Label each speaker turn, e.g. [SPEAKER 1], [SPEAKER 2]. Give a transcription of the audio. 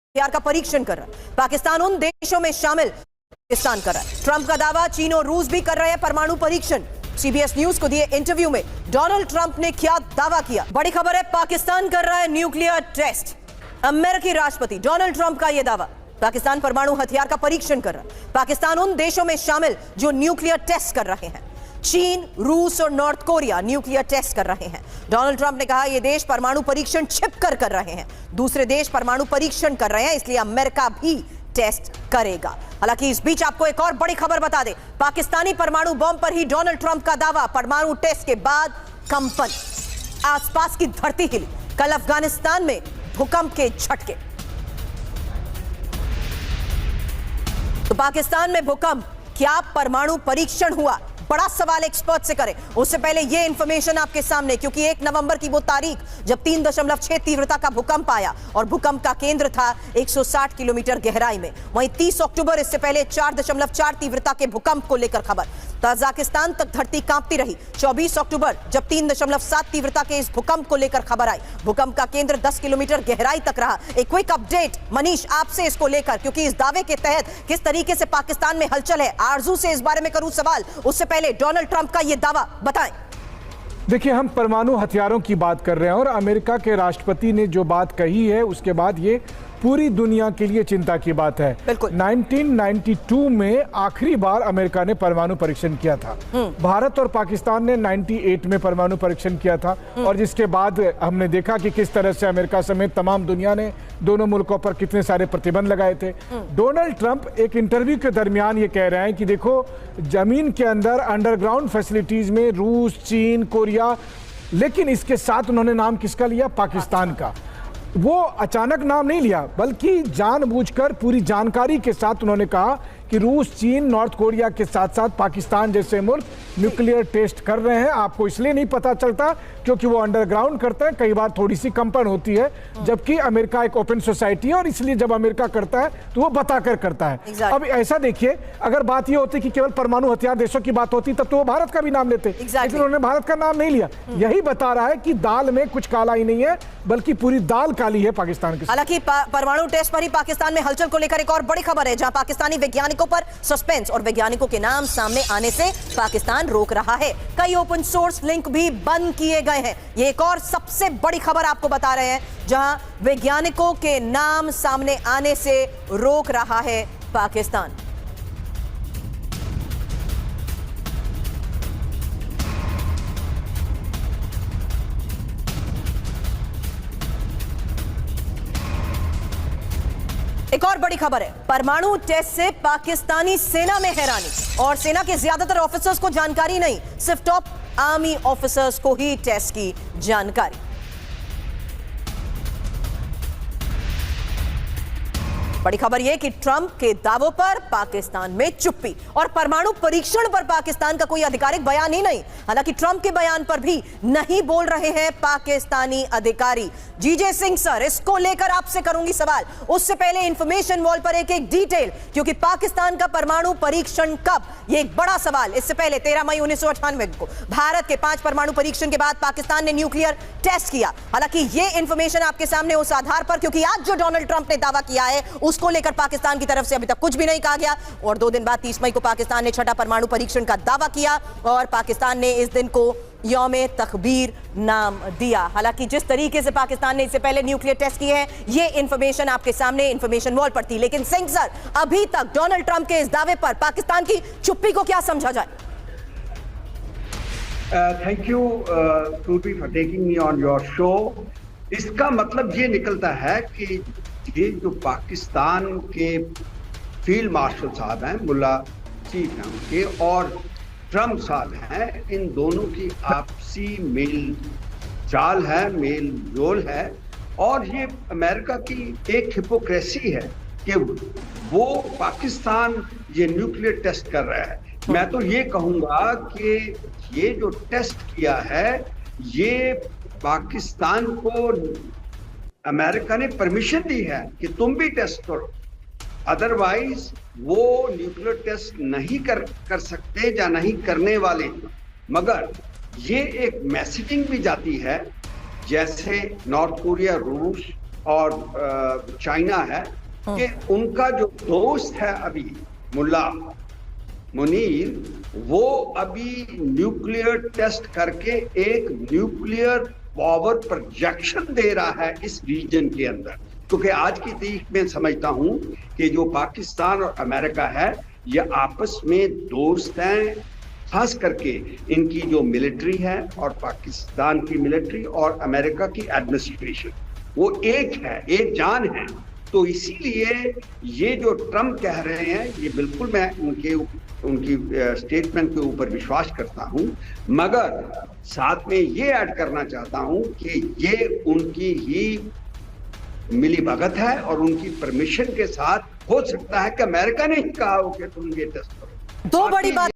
[SPEAKER 1] हथियार का परीक्षण कर रहा है। पाकिस्तान उन देशों में शामिल पाकिस्तान कर रहा है। ट्रंप का दावा चीन और रूस भी कर रहे हैं परमाणु परीक्षण। सीबीएस न्यूज को दिए इंटरव्यू में डोनाल्ड ट्रंप ने क्या दावा किया? बड़ी खबर है, पाकिस्तान कर रहा है न्यूक्लियर टेस्ट। अमेरिकी राष्ट्रपति डोनाल्ड ट्रंप का यह दावा, पाकिस्तान परमाणु हथियार का परीक्षण कर रहा है। पाकिस्तान उन देशों में शामिल जो न्यूक्लियर टेस्ट कर रहे हैं। चीन, रूस और नॉर्थ कोरिया न्यूक्लियर टेस्ट कर रहे हैं। डोनाल्ड ट्रंप ने कहा यह देश परमाणु परीक्षण छिपकर कर रहे हैं। दूसरे देश परमाणु परीक्षण कर रहे हैं, इसलिए अमेरिका भी टेस्ट करेगा। हालांकि इस बीच आपको एक और बड़ी खबर बता दें, पाकिस्तानी परमाणु बम पर ही डोनाल्ड ट्रंप का दावा। परमाणु टेस्ट के बाद कंपन, आसपास की धरती हिली। कल अफगानिस्तान में भूकंप के झटके। तो पाकिस्तान में भूकंप, क्या परमाणु परीक्षण हुआ? बड़ा सवाल एक्सपर्ट से करें। उससे पहले यह इंफॉर्मेशन आपके सामने, क्योंकि 1 नवंबर की वो तारीख जब 3.6 तीव्रता का भूकंप आया और भूकंप का केंद्र था 160 किलोमीटर गहराई में। वहीं 30 अक्टूबर, इससे पहले 4.4 तीव्रता के भूकंप को लेकर खबर। ताजिकिस्तान तक धरती कांपती रही। 24 अक्टूबर जब 3.7 तीव्रता के इस भूकंप को लेकर खबर आई, भूकंप का केंद्र 10 किलोमीटर गहराई तक रहा। एक क्विक अपडेट मनीष आपसे इसको लेकर, क्योंकि इस दावे के तहत किस तरीके से पाकिस्तान में हलचल है। आरजू से इस बारे में करूं सवाल, उससे पहले डोनाल्ड ट्रंप का यह दावा बताएं।
[SPEAKER 2] देखिए, हम परमाणु हथियारों की बात कर रहे हैं और अमेरिका के राष्ट्रपति ने जो बात कही है उसके बाद ये पूरी दुनिया के लिए चिंता की बात है। 1992 में आखिरी बार अमेरिका ने परमाणु परीक्षण किया था। भारत और पाकिस्तान ने 98 में परमाणु परीक्षण किया था और जिसके बाद हमने देखा कि किस तरह से अमेरिका समेत तमाम दुनिया ने दोनों मुल्कों पर कितने सारे प्रतिबंध लगाए थे। डोनाल्ड ट्रंप एक इंटरव्यू के दरमियान ये कह रहे हैं कि देखो, जमीन के अंदर अंडरग्राउंड फैसिलिटीज में रूस, चीन, कोरिया, लेकिन इसके साथ उन्होंने नाम किसका लिया? पाकिस्तान का। वो अचानक नाम नहीं लिया, बल्कि जानबूझकर पूरी जानकारी के साथ उन्होंने कहा कि रूस, चीन, नॉर्थ कोरिया के साथ साथ पाकिस्तान जैसे मुल्क न्यूक्लियर टेस्ट कर रहे हैं। आपको इसलिए नहीं पता चलता क्योंकि वो अंडरग्राउंड करते हैं, कई बार थोड़ी सी कंपन होती है, जबकि अमेरिका एक ओपन सोसाइटी है और इसलिए जब अमेरिका करता है तो वो बताकर करता है। अब ऐसा देखिए, अगर बात ये होती कि केवल परमाणु हथियार देशों की बात होती तब तो वो भारत का भी नाम लेते, लेकिन उन्होंने भारत का नाम नहीं लिया। यही बता रहा है कि दाल में कुछ काला ही नहीं है, बल्कि पूरी दाल काली है पाकिस्तान की।
[SPEAKER 1] हालांकि परमाणु टेस्ट पर ही पाकिस्तान में हलचल को लेकर एक और बड़ी खबर है, जहां पाकिस्तानी वैज्ञानिकों पर सस्पेंस और वैज्ञानिकों के नाम सामने आने से पाकिस्तान रोक रहा है। कई ओपन सोर्स लिंक भी बंद किए गए हैं। ये एक और सबसे बड़ी खबर आपको बता रहे हैं, जहां वैज्ञानिकों के नाम सामने आने से रोक रहा है पाकिस्तान। एक और बड़ी खबर है, परमाणु टेस्ट से पाकिस्तानी सेना में हैरानी और सेना के ज्यादातर ऑफिसर्स को जानकारी नहीं, सिर्फ टॉप आर्मी ऑफिसर्स को ही टेस्ट की जानकारी। बड़ी खबर यह कि ट्रंप के दावों पर पाकिस्तान में चुप्पी और परमाणु परीक्षण पर पाकिस्तान का कोई आधिकारिक बयान ही नहीं। हालांकि ट्रंप के बयान पर भी नहीं बोल रहे हैं पाकिस्तानी अधिकारी। जीजे सिंह सर, इसको लेकर आपसे करूंगी सवाल। उससे पहले इंफॉर्मेशन वॉल पर एक डिटेल, क्योंकि पाकिस्तान का परमाणु परीक्षण कब, यह एक बड़ा सवाल। इससे पहले 13 मई 1998 को भारत के 5 परमाणु परीक्षण के बाद पाकिस्तान ने न्यूक्लियर टेस्ट किया। हालांकि यह इंफॉर्मेशन आपके सामने उस आधार पर, क्योंकि आज जो डोनाल्ड ट्रंप ने दावा किया है उसको लेकर पाकिस्तान की तरफ से अभी तक कुछ भी नहीं कहा गया। और 2 दिन बाद 30 मई को पाकिस्तान ने 6ठा परमाणु परीक्षण का दावा किया और पाकिस्तान ने इस दिन को यौमे तकबीर नाम दिया। हालांकि जिस तरीके से पाकिस्तान ने इससे पहले न्यूक्लियर टेस्ट किए हैं, ये इंफॉर्मेशन आपके सामने इंफॉर्मेशन वॉल पर थी। लेकिन सिंह सर, अभी तक डोनाल्ड ट्रंप के इस दावे पर पाकिस्तान की चुप्पी को क्या समझा जाए?
[SPEAKER 3] Thank you two B for taking me on your show. इसका मतलब ये निकलता है कि ये जो पाकिस्तान के फील्ड मार्शल साहब हैं, मुल्ला चीफ नाम के, और ट्रंप साहब हैं, इन दोनों की आपसी मेल चाल है, मेल जोल है। और ये अमेरिका की एक हिपोक्रेसी है कि वो पाकिस्तान ये न्यूक्लियर टेस्ट कर रहा है। मैं तो ये कहूँगा कि ये जो टेस्ट किया है, ये पाकिस्तान को अमेरिका ने परमिशन दी है कि तुम भी टेस्ट करो, अदरवाइज वो न्यूक्लियर टेस्ट नहीं कर सकते या नहीं करने वाले। मगर ये एक मैसेजिंग भी जाती है, जैसे नॉर्थ कोरिया, रूस और चाइना है कि उनका जो दोस्त है अभी मुल्ला मुनीर, वो अभी न्यूक्लियर टेस्ट करके एक न्यूक्लियर पावर प्रोजेक्शन दे रहा है इस रीजन के अंदर। क्योंकि आज की तारीख में समझता हूं कि जो पाकिस्तान और अमेरिका है ये आपस में दोस्त हैं, खास करके इनकी जो मिलिट्री है और पाकिस्तान की मिलिट्री और अमेरिका की एडमिनिस्ट्रेशन वो एक है, एक जान है। तो इसीलिए ये जो ट्रम्प कह रहे हैं ये बिल्कुल मैं उनकी स्टेटमेंट के ऊपर विश्वास करता हूं, मगर साथ में ये ऐड करना चाहता हूं कि ये उनकी ही मिली भगत है और उनकी परमिशन के साथ हो सकता है कि अमेरिका ने ही कहा हो कि तुम ये टेस्ट करो।
[SPEAKER 1] दो बड़ी बात